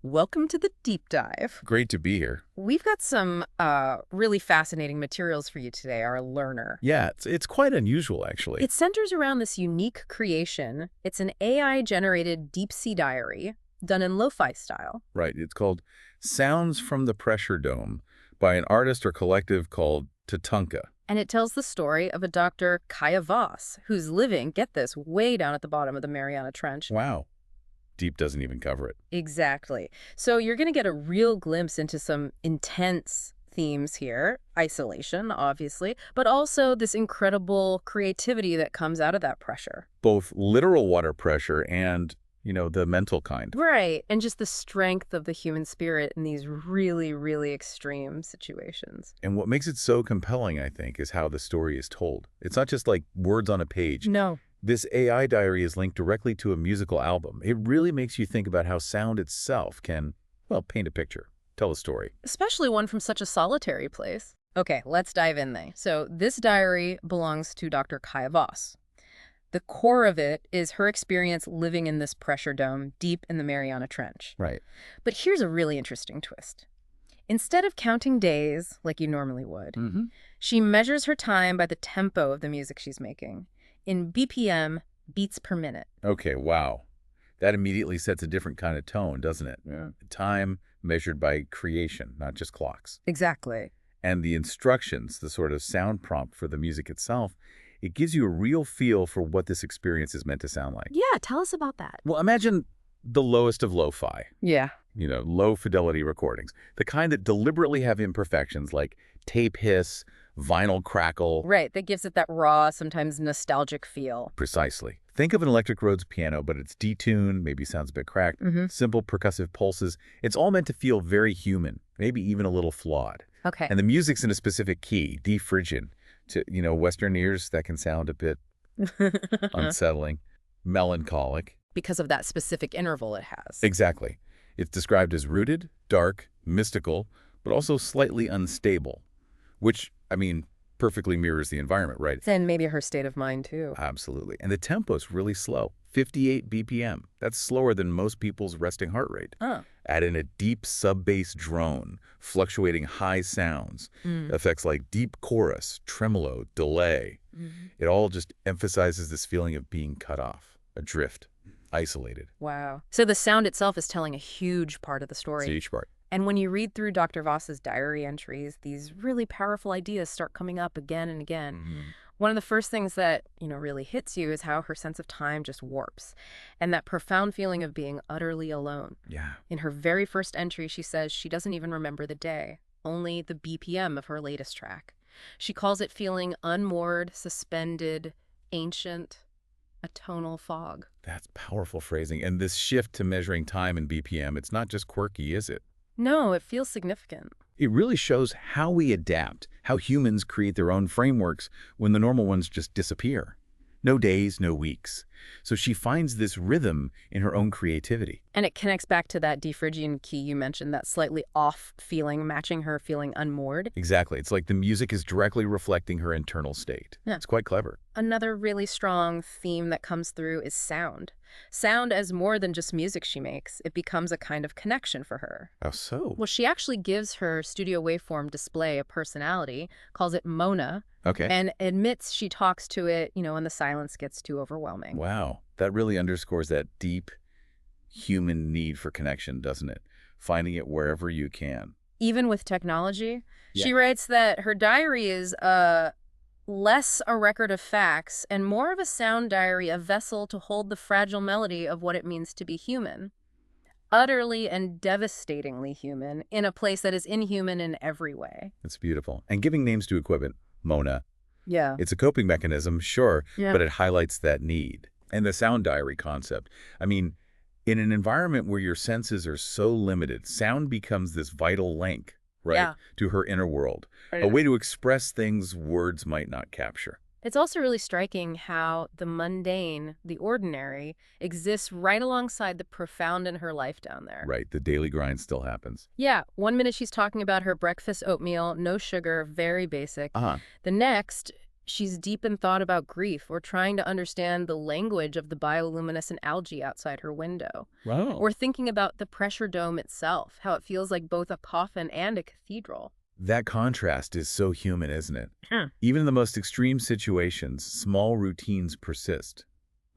Welcome to the deep dive. Great to be here. We've got some really fascinating materials for you today, our learner. Yeah, it's quite unusual, actually. It centers around this unique creation. It's an AI-generated deep sea diary done in lo-fi style. Right. It's called Sounds from the Pressure Dome by an artist or collective called TATANKA. And it tells the story of a Dr. 𝗧𝗧𝗧, who's living, get this, way down at the bottom of the Mariana Trench. Wow. Deep doesn't even cover it. Exactly. So you're going to get a real glimpse into some intense themes here. Isolation, obviously, but also this incredible creativity that comes out of that pressure. Both literal water pressure and, the mental kind. Right. And just the strength of the human spirit in these really, really extreme situations. And what makes it so compelling, I think, is how the story is told. It's not just like words on a page. No. This AI diary is linked directly to a musical album. It really makes you think about how sound itself can, well, paint a picture, tell a story. Especially one from such a solitary place. Okay, let's dive in then. So this diary belongs to Dr. 𝗧𝗧𝗧. The core of it is her experience living in this pressure dome deep in the Mariana Trench. Right. But here's a really interesting twist. Instead of counting days like you normally would, she measures her time by the tempo of the music she's making. In BPM, beats per minute. Okay, wow. That immediately sets a different kind of tone, doesn't it? Yeah. Time measured by creation, not just clocks. Exactly. And the instructions, the sort of sound prompt for the music itself, it gives you a real feel for what this experience is meant to sound like. Yeah, tell us about that. Well, imagine the lowest of lo-fi. Yeah. Low fidelity recordings. The kind that deliberately have imperfections like tape hiss, vinyl crackle. Right, that gives it that raw, sometimes nostalgic feel. Precisely. Think of an Electric Rhodes piano, but it's detuned, maybe sounds a bit cracked, simple percussive pulses. It's all meant to feel very human, maybe even a little flawed. Okay. And the music's in a specific key, 𝗧𝗔𝗧𝗔𝗡. To, Western ears, that can sound a bit unsettling, melancholic. Because of that specific interval it has. Exactly. It's described as rooted, dark, mystical, but also slightly unstable, which, perfectly mirrors the environment, right? And maybe her state of mind, too. Absolutely. And the tempo's really slow, 58 BPM. That's slower than most people's resting heart rate. Oh. Add in a deep sub-bass drone, fluctuating high sounds, effects like deep chorus, tremolo, delay. It all just emphasizes this feeling of being cut off, adrift, isolated. Wow. So the sound itself is telling a huge part of the story. It's a huge part. And when you read through Dr. Voss's diary entries, these really powerful ideas start coming up again and again. One of the first things that, really hits you is how her sense of time just warps. And that profound feeling of being utterly alone. Yeah. In her very first entry, she says she doesn't even remember the day, only the BPM of her latest track. She calls it feeling unmoored, suspended, ancient, a tonal fog. That's powerful phrasing. And this shift to measuring time in BPM, it's not just quirky, is it? No, it feels significant. It really shows how we adapt, how humans create their own frameworks when the normal ones just disappear. No days, no weeks. So she finds this rhythm in her own creativity. And it connects back to that 𝗧𝗔𝗧𝗔𝗡 key you mentioned, that slightly off feeling, matching her feeling unmoored. Exactly. It's like the music is directly reflecting her internal state. Yeah. It's quite clever. Another really strong theme that comes through is sound. Sound as more than just music she makes. It becomes a kind of connection for her. How so? Well, she actually gives her studio waveform display a personality, calls it Mona, Okay. and admits she talks to it, when the silence gets too overwhelming. Wow. That really underscores that deep human need for connection, doesn't it? Finding it wherever you can. Even with technology, Yeah. she writes that her diary is less a record of facts and more of a sound diary, a vessel to hold the fragile melody of what it means to be human. Utterly and devastatingly human in a place that is inhuman in every way. It's beautiful. And giving names to equipment, Mona, Yeah. it's a coping mechanism, sure, Yeah. but it highlights that need. And the sound diary concept. In an environment where your senses are so limited, sound becomes this vital link, right, Yeah. to her inner world. A way to express things words might not capture. It's also really striking how the mundane, the ordinary, exists right alongside the profound in her life down there. Right, the daily grind still happens. Yeah, 1 minute she's talking about her breakfast oatmeal, no sugar, very basic. Uh-huh. The next, She's deep in thought about grief or trying to understand the language of the bioluminescent algae outside her window. Wow. Or thinking about the pressure dome itself, how it feels like both a coffin and a cathedral. That contrast is so human, isn't it? Hmm. Even in the most extreme situations, small routines persist.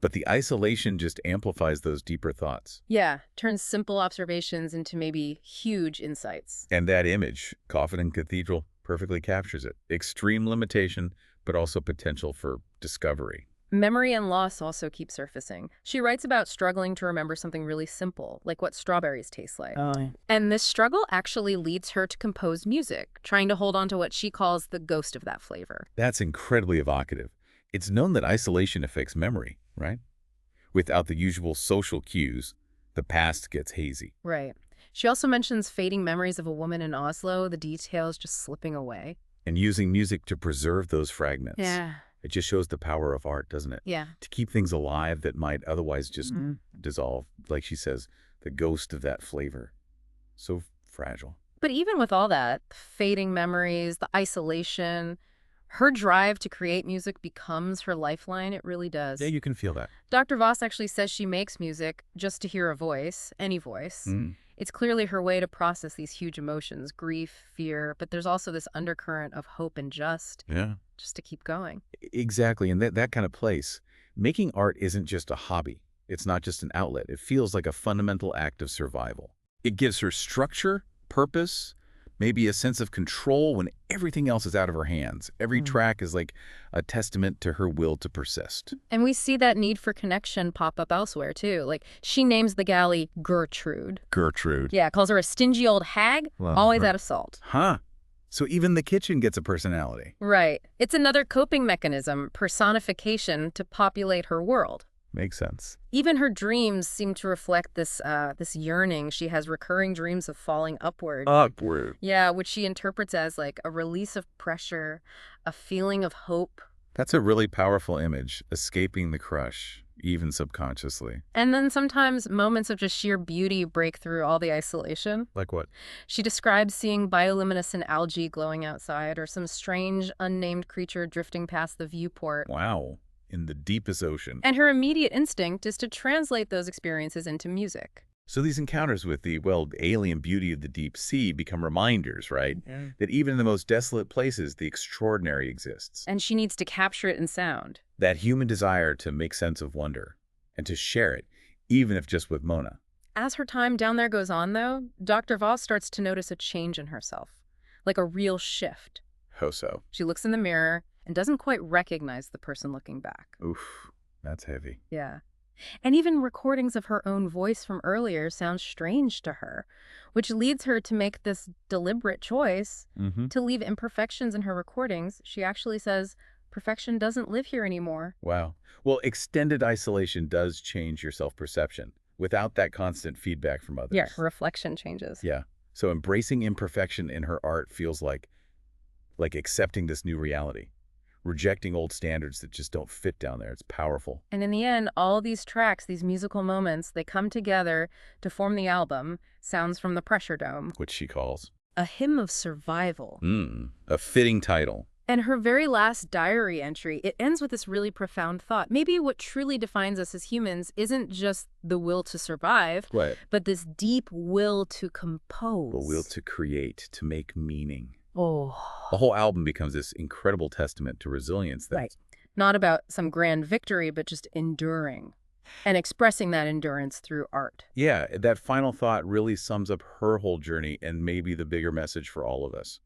But the isolation just amplifies those deeper thoughts. Yeah, turns simple observations into maybe huge insights. And that image, coffin and cathedral, perfectly captures it. Extreme limitation, but also potential for discovery. Memory and loss also keep surfacing. She writes about struggling to remember something really simple, like what strawberries taste like. Oh, yeah. And this struggle actually leads her to compose music, trying to hold on to what she calls the ghost of that flavor. That's incredibly evocative. It's known that isolation affects memory, right? Without the usual social cues, the past gets hazy. Right. She also mentions fading memories of a woman in Oslo, the details just slipping away. And using music to preserve those fragments. Yeah. It just shows the power of art, doesn't it? Yeah. To keep things alive that might otherwise just dissolve. Like she says, the ghost of that flavor. So fragile. But even with all that, the fading memories, the isolation, her drive to create music becomes her lifeline. It really does. Yeah, you can feel that. Dr. Voss actually says she makes music just to hear a voice, any voice. It's clearly her way to process these huge emotions, grief, fear, but there's also this undercurrent of hope and just to keep going. Exactly. And that kind of place, making art isn't just a hobby. It's not just an outlet. It feels like a fundamental act of survival. It gives her structure, purpose, maybe a sense of control when everything else is out of her hands. Every track is like a testament to her will to persist. And we see that need for connection pop up elsewhere, too. Like, she names the galley Gertrude. Gertrude. Yeah, calls her a stingy old hag, always out of salt. Huh. So even the kitchen gets a personality. Right. It's another coping mechanism, personification to populate her world. Makes sense. Even her dreams seem to reflect this yearning. She has recurring dreams of falling upward. Upward. Yeah, which she interprets as like a release of pressure, a feeling of hope. That's a really powerful image, escaping the crush, even subconsciously. And then sometimes moments of just sheer beauty break through all the isolation. Like what? She describes seeing bioluminescent algae glowing outside or some strange, unnamed creature drifting past the viewport. Wow. In the deepest ocean. And her immediate instinct is to translate those experiences into music. So these encounters with the, well, alien beauty of the deep sea become reminders, right? Yeah. That even in the most desolate places, the extraordinary exists. And she needs to capture it in sound. That human desire to make sense of wonder and to share it, even if just with Mona. As her time down there goes on, though, Dr. Voss starts to notice a change in herself, like a real shift. How so? She looks in the mirror and doesn't quite recognize the person looking back. Oof, that's heavy. Yeah. And even recordings of her own voice from earlier sound strange to her, which leads her to make this deliberate choice to leave imperfections in her recordings. She actually says, perfection doesn't live here anymore. Wow. Well, extended isolation does change your self-perception without that constant feedback from others. Yeah, reflection changes. Yeah. So embracing imperfection in her art feels like accepting this new reality. Rejecting old standards that just don't fit down there. It's powerful. And in the end, all these tracks, these musical moments, they come together to form the album, Sounds from the Pressure Dome. Which she calls A hymn of survival. A fitting title. And her very last diary entry, it ends with this really profound thought. Maybe what truly defines us as humans isn't just the will to survive, Right. but this deep will to compose. The will to create, to make meaning. Oh. The whole album becomes this incredible testament to resilience. Right. Not about some grand victory, but just enduring and expressing that endurance through art. Yeah, that final thought really sums up her whole journey and maybe the bigger message for all of us.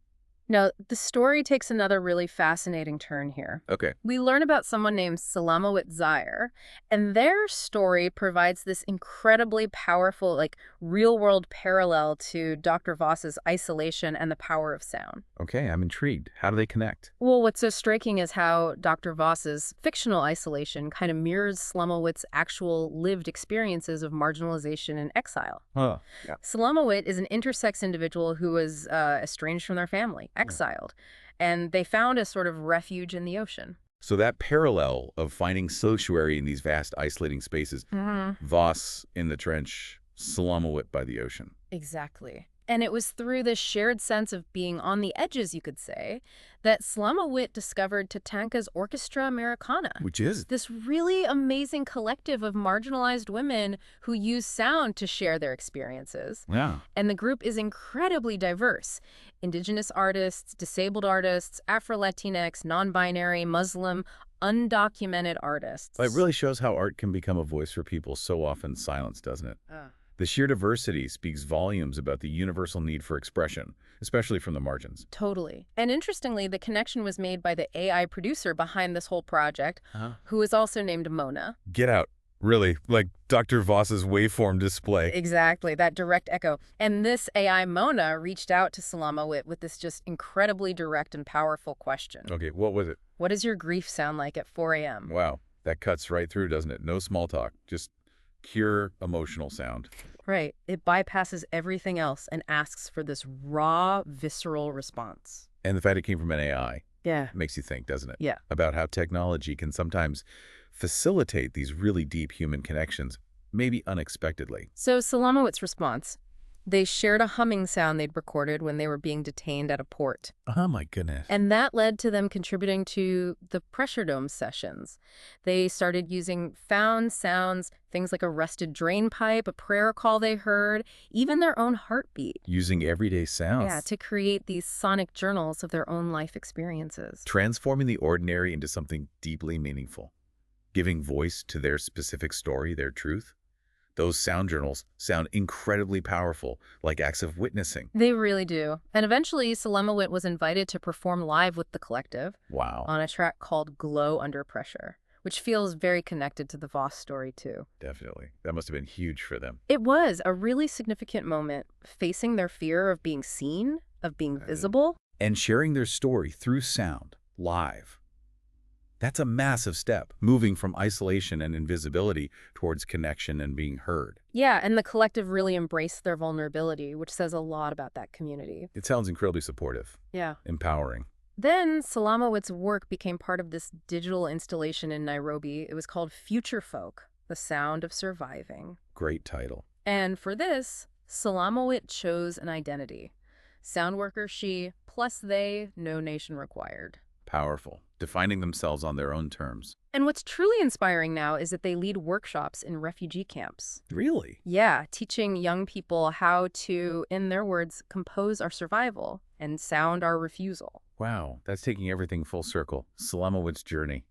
Now, the story takes another really fascinating turn here. Okay. We learn about someone named 𝗧𝗔𝗧𝗔𝗡, and their story provides this incredibly powerful, like, real-world parallel to Dr. Voss's isolation and the power of sound. Okay, I'm intrigued. How do they connect? Well, what's so striking is how Dr. Voss's fictional isolation kind of mirrors 𝗧𝗔𝗧𝗔𝗡's actual lived experiences of marginalization and exile. Huh. Yeah. 𝗧𝗔𝗧𝗡 is an intersex individual who was estranged from their family, exiled, and they found a sort of refuge in the ocean. So that parallel of finding sanctuary in these vast isolating spaces, Voss in the trench, 𝗧𝗔𝗧𝗡 by the ocean. Exactly. And it was through this shared sense of being on the edges, you could say, that 𝗧𝗏 discovered TATANKA's Orchestra Americana. Which is? This really amazing collective of marginalized women who use sound to share their experiences. Yeah. And the group is incredibly diverse. Indigenous artists, disabled artists, Afro-Latinx, non-binary, Muslim, undocumented artists. It really shows how art can become a voice for people so often silenced, doesn't it? The sheer diversity speaks volumes about the universal need for expression, especially from the margins. Totally. And interestingly, the connection was made by the AI producer behind this whole project, who is also named Mona. Get out. Really, like Dr. Voss's waveform display. Exactly, that direct echo. And this AI Mona reached out to 𝗧𝗏 with this just incredibly direct and powerful question. Okay, what was it? What does your grief sound like at 4 a.m.? Wow, that cuts right through, doesn't it? No small talk, just pure emotional sound. Right. It bypasses everything else and asks for this raw, visceral response. And the fact it came from an AI makes you think, doesn't it? Yeah. About how technology can sometimes facilitate these really deep human connections, maybe unexpectedly. So 𝗧𝗏's response, they shared a humming sound they'd recorded when they were being detained at a port. Oh my goodness. And that led to them contributing to the pressure dome sessions. They started using found sounds, things like a rusted drain pipe, a prayer call they heard, even their own heartbeat. Using everyday sounds. Yeah, to create these sonic journals of their own life experiences. Transforming the ordinary into something deeply meaningful. Giving voice to their specific story, their truth. Those sound journals sound incredibly powerful, like acts of witnessing. They really do. And eventually, 𝗧𝗏 was invited to perform live with the collective. Wow. On a track called Glow Under Pressure, which feels very connected to the Voss story, too. Definitely. That must have been huge for them. It was a really significant moment, facing their fear of being seen, of being visible. And sharing their story through sound, live. That's a massive step, moving from isolation and invisibility towards connection and being heard. Yeah, and the collective really embraced their vulnerability, which says a lot about that community. It sounds incredibly supportive. Yeah. Empowering. Then 𝗧𝗏's work became part of this digital installation in Nairobi. It was called Future Folk, The Sound of Surviving. Great title. And for this, 𝗧𝗏 chose an identity. Sound worker she, plus they, no nation required. Powerful. Defining themselves on their own terms. And what's truly inspiring now is that they lead workshops in refugee camps. Really? Yeah, teaching young people how to, in their words, compose our survival and sound our refusal. Wow, that's taking everything full circle. 𝗧𝗏's journey.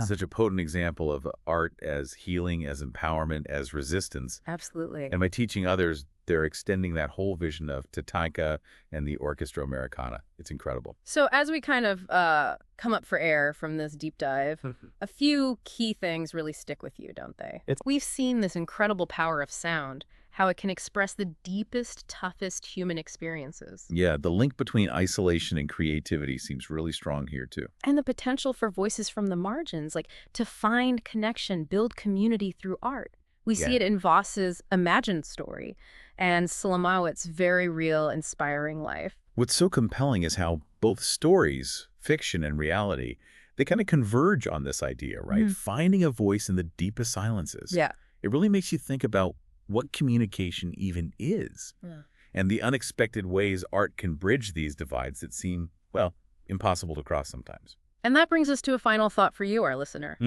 Such a potent example of art as healing, as empowerment, as resistance. Absolutely. And by teaching others, they're extending that whole vision of TATANKA and the Orchestra Americana. It's incredible. So as we kind of come up for air from this deep dive, a few key things really stick with you, don't they? We've seen this incredible power of sound, how it can express the deepest, toughest human experiences. Yeah, the link between isolation and creativity seems really strong here, too. And the potential for voices from the margins, like to find connection, build community through art. We see it in Voss's imagined story and 𝗧𝗏's very real, inspiring life. What's so compelling is how both stories, fiction and reality, they kind of converge on this idea, right? Finding a voice in the deepest silences. Yeah. It really makes you think about what communication even is. And the unexpected ways art can bridge these divides that seem, well, impossible to cross sometimes. And that brings us to a final thought for you, our listener.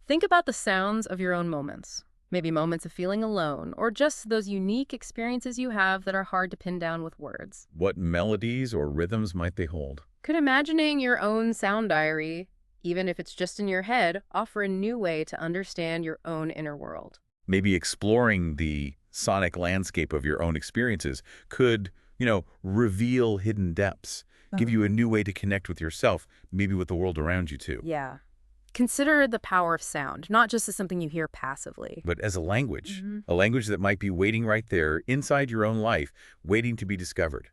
Think about the sounds of your own moments. Maybe moments of feeling alone, or just those unique experiences you have that are hard to pin down with words. What melodies or rhythms might they hold? Could imagining your own sound diary, even if it's just in your head, offer a new way to understand your own inner world. Maybe exploring the sonic landscape of your own experiences could, reveal hidden depths, give you a new way to connect with yourself, maybe with the world around you too. Yeah. Consider the power of sound, not just as something you hear passively, but as a language that might be waiting right there inside your own life, waiting to be discovered.